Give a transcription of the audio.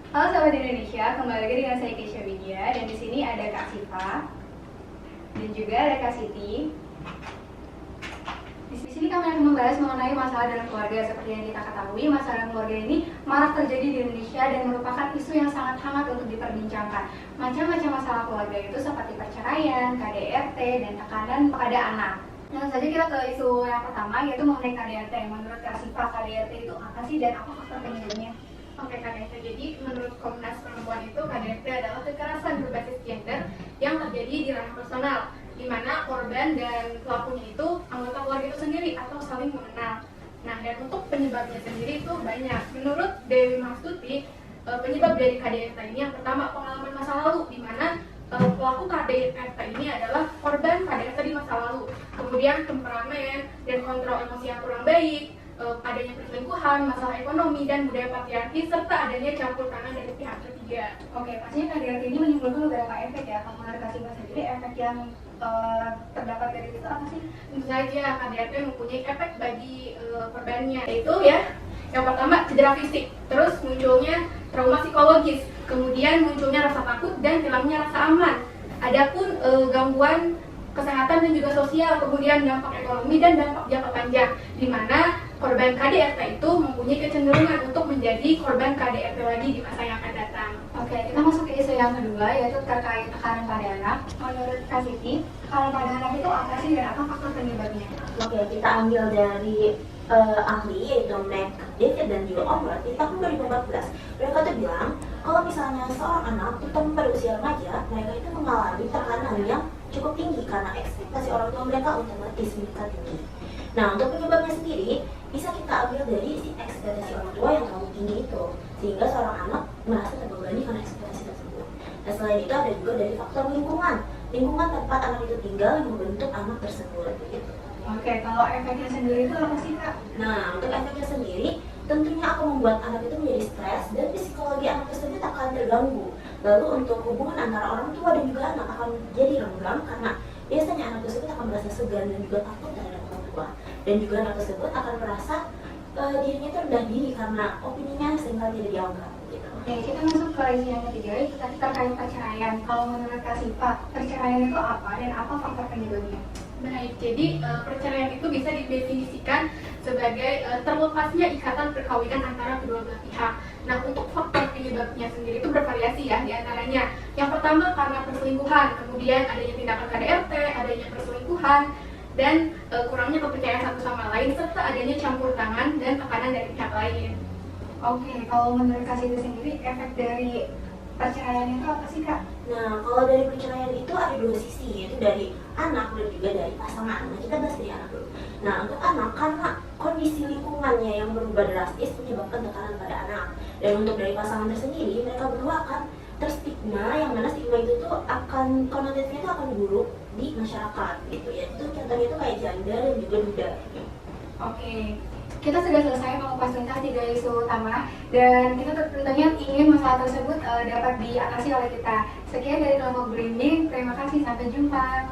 Halo Sobat Indonesia, kembali lagi dengan saya Keisha Widya dan di sini ada Kak Siva dan juga ada Kak Siti. Di sini kami akan membahas mengenai masalah dalam keluarga. Seperti yang kita ketahui, masalah dalam keluarga ini marak terjadi di Indonesia dan merupakan isu yang sangat hangat untuk diperbincangkan. Macam-macam masalah keluarga itu seperti perceraian, KDRT, dan tekanan pada anak. Langsung saja kita ke isu yang pertama, yaitu mengenai KDRT. Menurut Kak Siva, KDRT itu apa sih dan apa faktor penyebabnya? Oke, KDRT. Jadi menurut Komnas Perempuan itu KDRT adalah kekerasan berbasis gender yang terjadi di ranah personal, di mana korban dan pelakunya itu anggota keluarga itu sendiri atau saling mengenal. Nah, dan untuk penyebabnya sendiri itu banyak. Menurut Dewi Mastuti, penyebab dari KDRT ini yang pertama pengalaman masa lalu, di mana pelaku KDRT ini adalah korban KDRT di masa lalu. Kemudian temperamen dan kontrol emosi yang kurang baik, adanya perselingkuhan, masalah ekonomi, dan budaya patriarki, serta adanya campur tangan dari pihak ketiga. Oke, pastinya KDRT ini menimbulkan beberapa efek ya. Kalau menurut Kak Siva sendiri, efek yang terdapat dari itu apa sih? Tentu saja KDRT mempunyai efek bagi korbannya, yaitu ya yang pertama cedera fisik, terus munculnya trauma psikologis, kemudian munculnya rasa takut dan hilangnya rasa aman. Adapun gangguan kesehatan dan juga sosial, kemudian dampak ekonomi dan dampak jangka panjang, di mana korban KDRT itu mempunyai kecenderungan untuk menjadi korban KDRT lagi di masa yang akan datang. Oke, kita masuk ke isu yang kedua, yaitu terkait tekanan pada anak. Menurut Kak Siti, tekanan pada anak itu apa sih dan apa faktor penyebabnya? Oke, kita ambil dari ahli yaitu Mac David dan juga Omrat di tahun 2014. Mereka tuh bilang kalau misalnya seorang anak terutama pada usia remaja, mereka itu mengalami tekanan yang cukup tinggi karena ekspektasi orang tua mereka otomatis meningkat tinggi. Nah, untuk penyebabnya sendiri bisa kita ambil dari si ekspektasi orang tua yang terlalu tinggi itu, sehingga seorang anak merasa terbebani karena ekspektasi tersebut. Dan selain itu ada juga dari faktor lingkungan tempat anak itu tinggal yang membentuk anak tersebut begitu. Oke, kalau efeknya sendiri itu apa sih Kak? Nah, untuk efeknya sendiri tentunya akan membuat anak itu menjadi stres dan psikologi anak tersebut akan terganggu. Lalu untuk hubungan antara orang tua dan juga anak akan jadi renggang karena biasanya anak tersebut akan merasa segan dan juga takut terhadap orang tua. Dan juga anak tersebut akan merasa dirinya itu rendah diri karena opininya seringkali tidak dianggap. Gitu. Oke, kita masuk ke isu yang ketiga, itu tadi terkait perceraian. Kalau menurut Kak Siva, perceraian itu apa dan apa faktor penyebabnya? Baik, jadi perceraian itu bisa didefinisikan sebagai terlepasnya ikatan perkawinan antara kedua belah pihak. Nah, untuk faktor penyebabnya sendiri itu bervariasi ya, diantaranya yang pertama karena perselingkuhan, kemudian adanya tindakan KDRT, adanya perselingkuhan, dan kurangnya kepercayaan satu sama lain, serta adanya campur tangan dan tekanan dari pihak lain. Oke, kalau menurut Kak Siti sendiri, efek dari perceraian itu apa sih Kak? Nah, kalau dari perceraian itu ada dua sisi, yaitu dari anak dan juga dari pasangan. Nah, kita bahas dari anak dulu. Nah, untuk anak, karena kondisi lingkungannya yang berubah drastis menyebabkan tekanan pada anak. Dan untuk dari pasangan tersendiri, mereka berdua akan terstigma, yang mana stigma itu tuh akan, konotasinya itu akan buruk di masyarakat gitu ya. Itu contohnya itu kayak janda dan juga duda. Oke, kita sudah selesai mengupas tuntas 3 isu utama dan kita tentunya ingin masalah tersebut dapat diatasi oleh kita. Sekian dari kelompok Blinding, terima kasih, sampai jumpa.